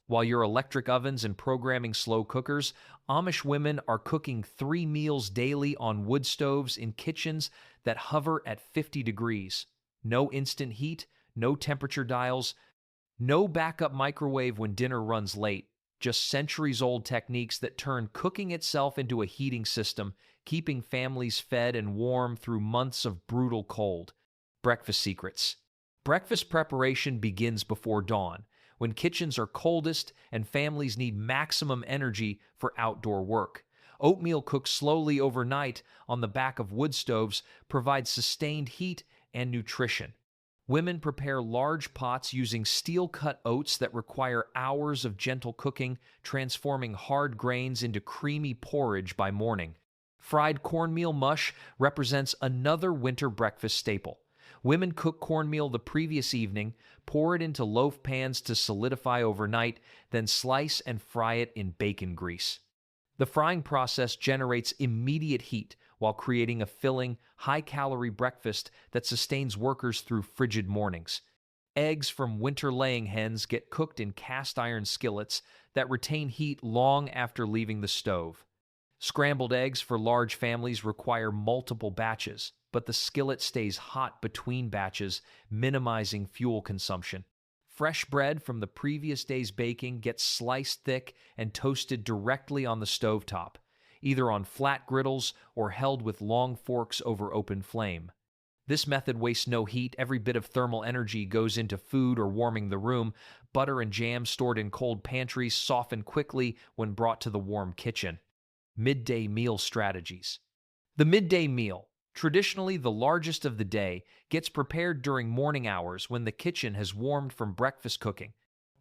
While your electric ovens and programming slow cookers, Amish women are cooking 3 meals daily on wood stoves in kitchens that hover at 50 degrees. No instant heat, no temperature dials, no backup microwave when dinner runs late. Just centuries old techniques that turn cooking itself into a heating system, keeping families fed and warm through months of brutal cold. Breakfast secrets. Breakfast preparation begins before dawn, when kitchens are coldest and families need maximum energy for outdoor work. Oatmeal cooked slowly overnight on the back of wood stoves provides sustained heat and nutrition. Women prepare large pots using steel-cut oats that require hours of gentle cooking, transforming hard grains into creamy porridge by morning. Fried cornmeal mush represents another winter breakfast staple. Women cook cornmeal the previous evening, pour it into loaf pans to solidify overnight, then slice and fry it in bacon grease. The frying process generates immediate heat while creating a filling, high-calorie breakfast that sustains workers through frigid mornings. Eggs from winter-laying hens get cooked in cast-iron skillets that retain heat long after leaving the stove. Scrambled eggs for large families require multiple batches, but the skillet stays hot between batches, minimizing fuel consumption. Fresh bread from the previous day's baking gets sliced thick and toasted directly on the stovetop, either on flat griddles or held with long forks over open flame. This method wastes no heat. Every bit of thermal energy goes into food or warming the room. Butter and jam stored in cold pantries soften quickly when brought to the warm kitchen. Midday meal strategies. The midday meal, traditionally the largest of the day, gets prepared during morning hours when the kitchen has warmed from breakfast cooking.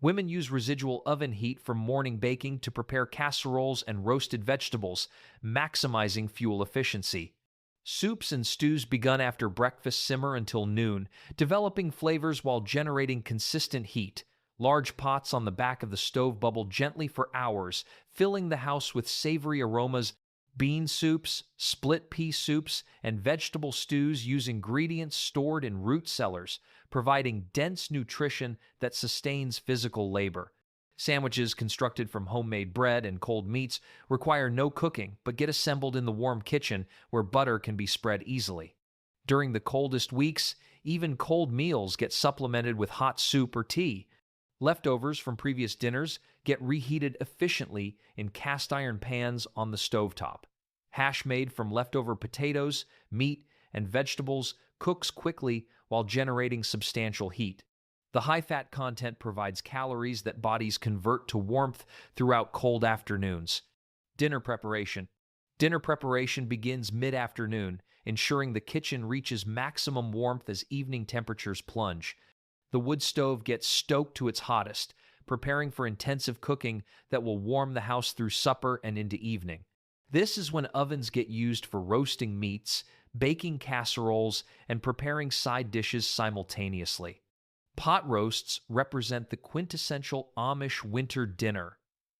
Women use residual oven heat from morning baking to prepare casseroles and roasted vegetables, maximizing fuel efficiency. Soups and stews begun after breakfast simmer until noon, developing flavors while generating consistent heat. Large pots on the back of the stove bubble gently for hours, filling the house with savory aromas. Bean soups, split pea soups, and vegetable stews use ingredients stored in root cellars, providing dense nutrition that sustains physical labor. Sandwiches constructed from homemade bread and cold meats require no cooking but get assembled in the warm kitchen where butter can be spread easily. During the coldest weeks, even cold meals get supplemented with hot soup or tea. Leftovers from previous dinners get reheated efficiently in cast-iron pans on the stovetop. Hash made from leftover potatoes, meat, and vegetables cooks quickly while generating substantial heat. The high-fat content provides calories that bodies convert to warmth throughout cold afternoons. Dinner preparation. Dinner preparation begins mid-afternoon, ensuring the kitchen reaches maximum warmth as evening temperatures plunge. The wood stove gets stoked to its hottest, preparing for intensive cooking that will warm the house through supper and into evening. This is when ovens get used for roasting meats, baking casseroles, and preparing side dishes simultaneously. Pot roasts represent the quintessential Amish winter dinner.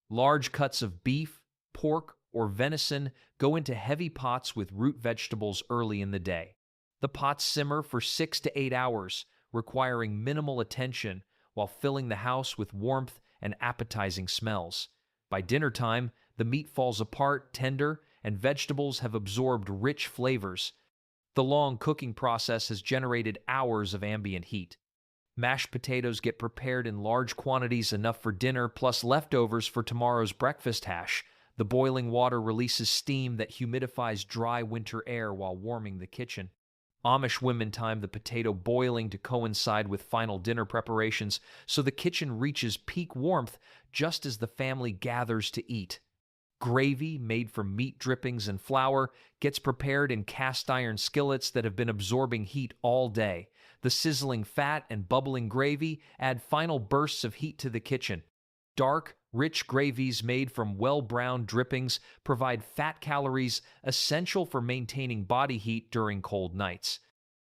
Large cuts of beef, pork, or venison go into heavy pots with root vegetables early in the day. The pots simmer for 6 to 8 hours, requiring minimal attention while filling the house with warmth and appetizing smells. By dinner time, the meat falls apart tender and vegetables have absorbed rich flavors. The long cooking process has generated hours of ambient heat. Mashed potatoes get prepared in large quantities, enough for dinner plus leftovers for tomorrow's breakfast hash. The boiling water releases steam that humidifies dry winter air while warming the kitchen. Amish women time the potato boiling to coincide with final dinner preparations, so the kitchen reaches peak warmth just as the family gathers to eat. Gravy, made from meat drippings and flour, gets prepared in cast-iron skillets that have been absorbing heat all day. The sizzling fat and bubbling gravy add final bursts of heat to the kitchen. Dark, rich gravies made from well-browned drippings provide fat calories essential for maintaining body heat during cold nights.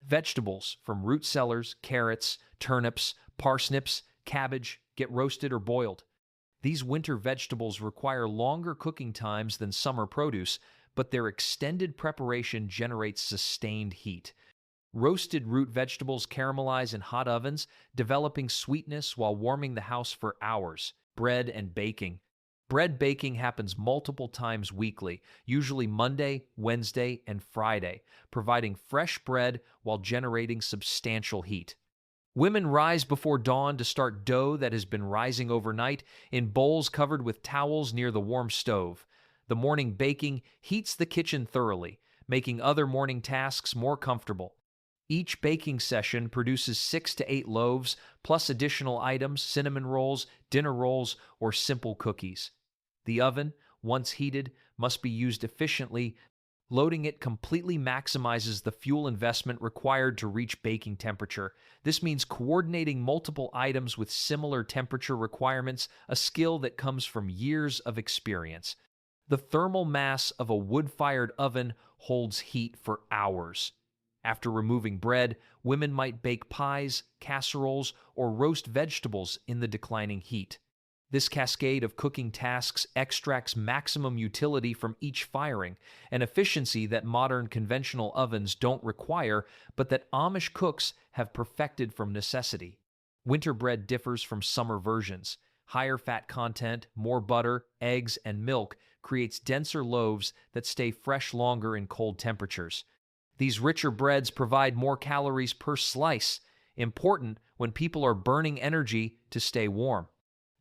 Vegetables from root cellars, carrots, turnips, parsnips, cabbage get roasted or boiled. These winter vegetables require longer cooking times than summer produce, but their extended preparation generates sustained heat. Roasted root vegetables caramelize in hot ovens, developing sweetness while warming the house for hours. Bread and baking. Bread baking happens multiple times weekly, usually Monday, Wednesday, and Friday, providing fresh bread while generating substantial heat. Women rise before dawn to start dough that has been rising overnight in bowls covered with towels near the warm stove. The morning baking heats the kitchen thoroughly, making other morning tasks more comfortable. Each baking session produces 6 to 8 loaves, plus additional items, cinnamon rolls, dinner rolls, or simple cookies. The oven, once heated, must be used efficiently. Loading it completely maximizes the fuel investment required to reach baking temperature. This means coordinating multiple items with similar temperature requirements, a skill that comes from years of experience. The thermal mass of a wood-fired oven holds heat for hours. After removing bread, women might bake pies, casseroles, or roast vegetables in the declining heat. This cascade of cooking tasks extracts maximum utility from each firing, an efficiency that modern conventional ovens don't require, but that Amish cooks have perfected from necessity. Winter bread differs from summer versions. Higher fat content, more butter, eggs, and milk creates denser loaves that stay fresh longer in cold temperatures. These richer breads provide more calories per slice, important when people are burning energy to stay warm.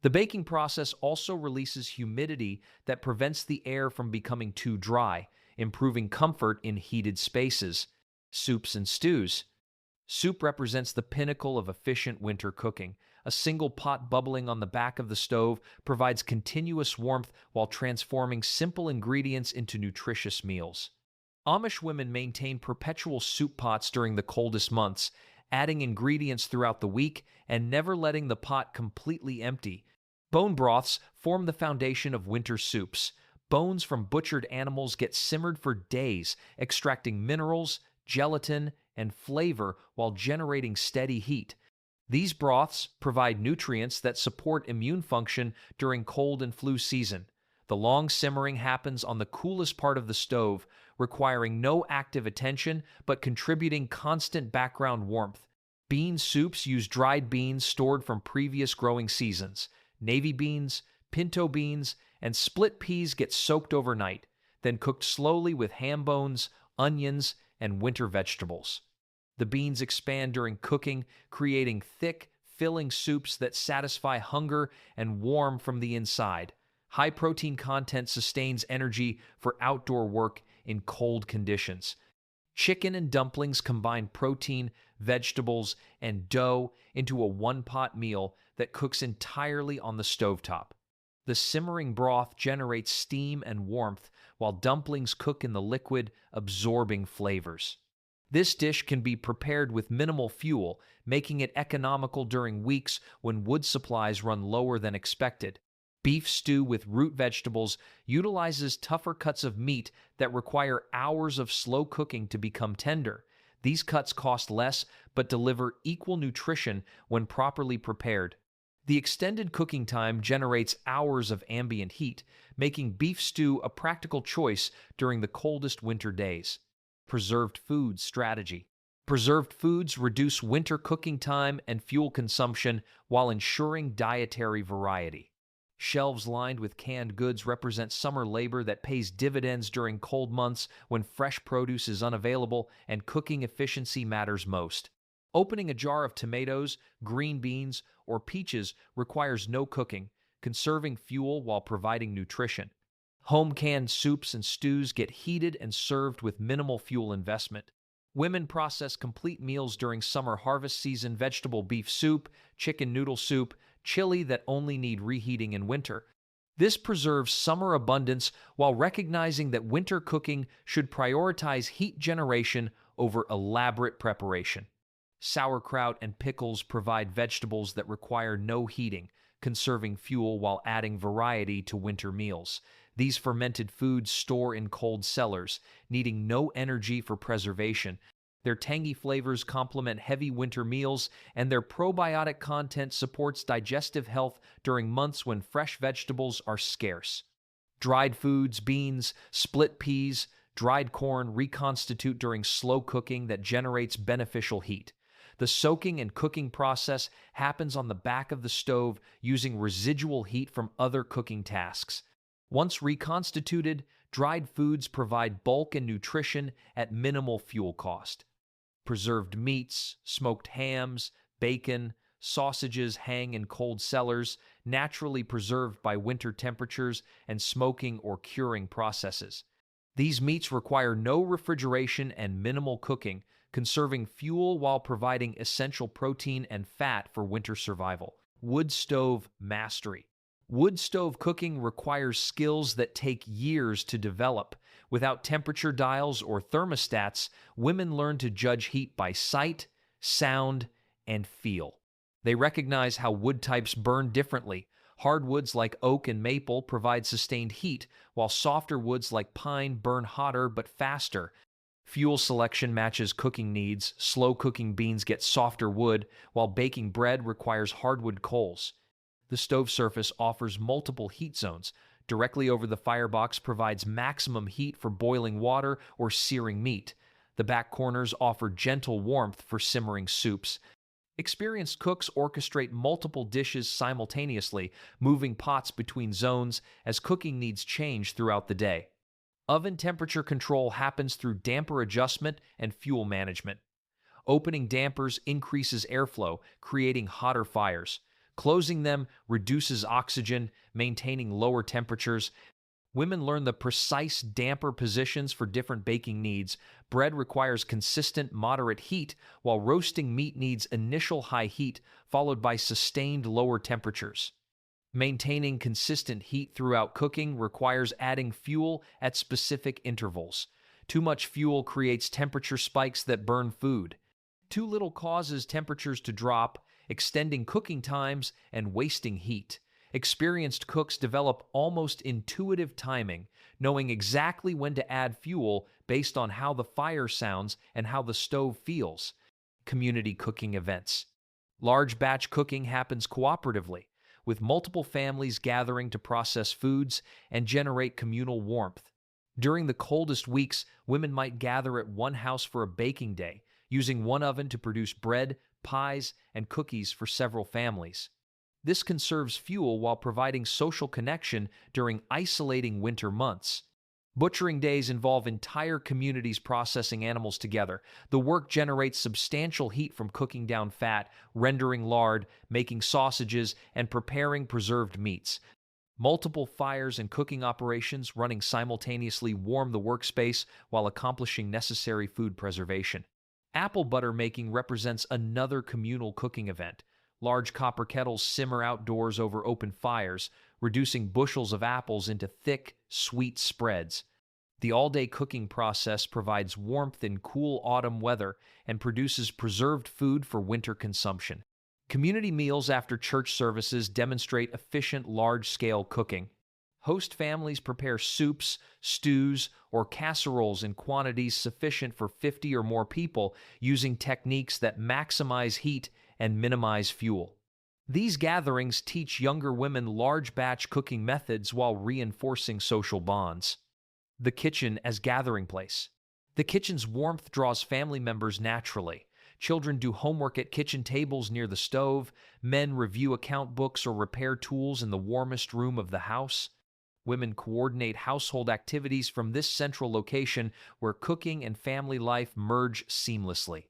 The baking process also releases humidity that prevents the air from becoming too dry, improving comfort in heated spaces. Soups and stews. Soup represents the pinnacle of efficient winter cooking. A single pot bubbling on the back of the stove provides continuous warmth while transforming simple ingredients into nutritious meals. Amish women maintain perpetual soup pots during the coldest months, adding ingredients throughout the week and never letting the pot completely empty. Bone broths form the foundation of winter soups. Bones from butchered animals get simmered for days, extracting minerals, gelatin, and flavor while generating steady heat. These broths provide nutrients that support immune function during cold and flu season. The long simmering happens on the coolest part of the stove, requiring no active attention but contributing constant background warmth. Bean soups use dried beans stored from previous growing seasons. Navy beans, pinto beans, and split peas get soaked overnight, then cooked slowly with ham bones, onions, and winter vegetables. The beans expand during cooking, creating thick, filling soups that satisfy hunger and warm from the inside. High protein content sustains energy for outdoor work in cold conditions. Chicken and dumplings combine protein, vegetables, and dough into a one-pot meal that cooks entirely on the stovetop. The simmering broth generates steam and warmth, while dumplings cook in the liquid, absorbing flavors. This dish can be prepared with minimal fuel, making it economical during weeks when wood supplies run lower than expected. Beef stew with root vegetables utilizes tougher cuts of meat that require hours of slow cooking to become tender. These cuts cost less but deliver equal nutrition when properly prepared. The extended cooking time generates hours of ambient heat, making beef stew a practical choice during the coldest winter days. Preserved foods strategy. Preserved foods reduce winter cooking time and fuel consumption while ensuring dietary variety. Shelves lined with canned goods represent summer labor that pays dividends during cold months when fresh produce is unavailable and cooking efficiency matters most. Opening a jar of tomatoes, green beans, or peaches requires no cooking, conserving fuel while providing nutrition. Home canned soups and stews get heated and served with minimal fuel investment. Women process complete meals during summer harvest season: vegetable beef soup, chicken noodle soup, chili that only need reheating in winter. This preserves summer abundance while recognizing that winter cooking should prioritize heat generation over elaborate preparation. Sauerkraut and pickles provide vegetables that require no heating, conserving fuel while adding variety to winter meals. These fermented foods store in cold cellars, needing no energy for preservation. Their tangy flavors complement heavy winter meals, and their probiotic content supports digestive health during months when fresh vegetables are scarce. Dried foods, beans, split peas, dried corn reconstitute during slow cooking that generates beneficial heat. The soaking and cooking process happens on the back of the stove using residual heat from other cooking tasks. Once reconstituted, dried foods provide bulk and nutrition at minimal fuel cost. Preserved meats, smoked hams, bacon, sausages hang in cold cellars, naturally preserved by winter temperatures and smoking or curing processes. These meats require no refrigeration and minimal cooking, conserving fuel while providing essential protein and fat for winter survival. Wood stove mastery. Wood stove cooking requires skills that take years to develop. Without temperature dials or thermostats, women learn to judge heat by sight, sound, and feel. They recognize how wood types burn differently. Hardwoods like oak and maple provide sustained heat, while softer woods like pine burn hotter but faster. Fuel selection matches cooking needs. Slow cooking beans get softer wood, while baking bread requires hardwood coals. The stove surface offers multiple heat zones. Directly over the firebox provides maximum heat for boiling water or searing meat. The back corners offer gentle warmth for simmering soups. Experienced cooks orchestrate multiple dishes simultaneously, moving pots between zones as cooking needs change throughout the day. Oven temperature control happens through damper adjustment and fuel management. Opening dampers increases airflow, creating hotter fires. Closing them reduces oxygen, maintaining lower temperatures. Women learn the precise damper positions for different baking needs. Bread requires consistent, moderate heat, while roasting meat needs initial high heat, followed by sustained lower temperatures. Maintaining consistent heat throughout cooking requires adding fuel at specific intervals. Too much fuel creates temperature spikes that burn food. Too little causes temperatures to drop, extending cooking times and wasting heat. Experienced cooks develop almost intuitive timing, knowing exactly when to add fuel based on how the fire sounds and how the stove feels. Community cooking events. Large batch cooking happens cooperatively, with multiple families gathering to process foods and generate communal warmth. During the coldest weeks, women might gather at one house for a baking day, using one oven to produce bread, pies, and cookies for several families. This conserves fuel while providing social connection during isolating winter months. Butchering days involve entire communities processing animals together. The work generates substantial heat from cooking down fat, rendering lard, making sausages, and preparing preserved meats. Multiple fires and cooking operations running simultaneously warm the workspace while accomplishing necessary food preservation. Apple butter making represents another communal cooking event. Large copper kettles simmer outdoors over open fires, reducing bushels of apples into thick, sweet spreads. The all-day cooking process provides warmth in cool autumn weather and produces preserved food for winter consumption. Community meals after church services demonstrate efficient large-scale cooking. Host families prepare soups, stews, or casseroles in quantities sufficient for 50 or more people using techniques that maximize heat and minimize fuel. These gatherings teach younger women large batch cooking methods while reinforcing social bonds. The kitchen as gathering place. The kitchen's warmth draws family members naturally. Children do homework at kitchen tables near the stove. Men review account books or repair tools in the warmest room of the house. Women coordinate household activities from this central location where cooking and family life merge seamlessly.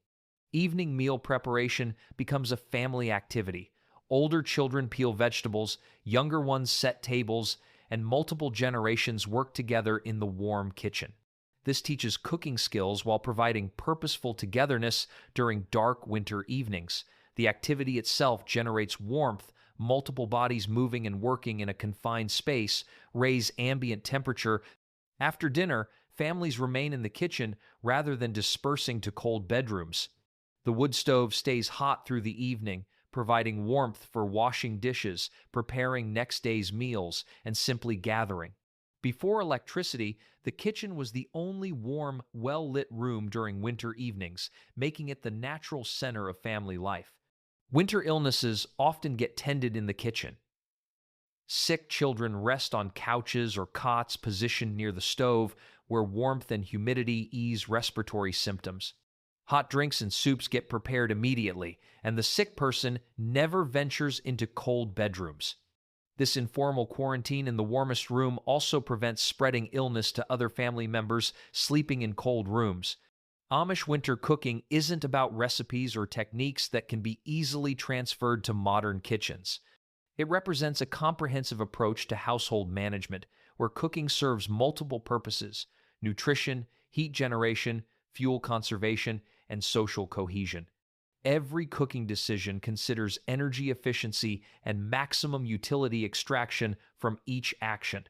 Evening meal preparation becomes a family activity. Older children peel vegetables, younger ones set tables, and multiple generations work together in the warm kitchen. This teaches cooking skills while providing purposeful togetherness during dark winter evenings. The activity itself generates warmth. Multiple bodies moving and working in a confined space raise ambient temperature. After dinner, families remain in the kitchen rather than dispersing to cold bedrooms. The wood stove stays hot through the evening, providing warmth for washing dishes, preparing next day's meals, and simply gathering. Before electricity, the kitchen was the only warm, well-lit room during winter evenings, making it the natural center of family life. Winter illnesses often get tended in the kitchen. Sick children rest on couches or cots positioned near the stove, where warmth and humidity ease respiratory symptoms. Hot drinks and soups get prepared immediately, and the sick person never ventures into cold bedrooms. This informal quarantine in the warmest room also prevents spreading illness to other family members sleeping in cold rooms. Amish winter cooking isn't about recipes or techniques that can be easily transferred to modern kitchens. It represents a comprehensive approach to household management, where cooking serves multiple purposes: nutrition, heat generation, fuel conservation, and social cohesion. Every cooking decision considers energy efficiency and maximum utility extraction from each action.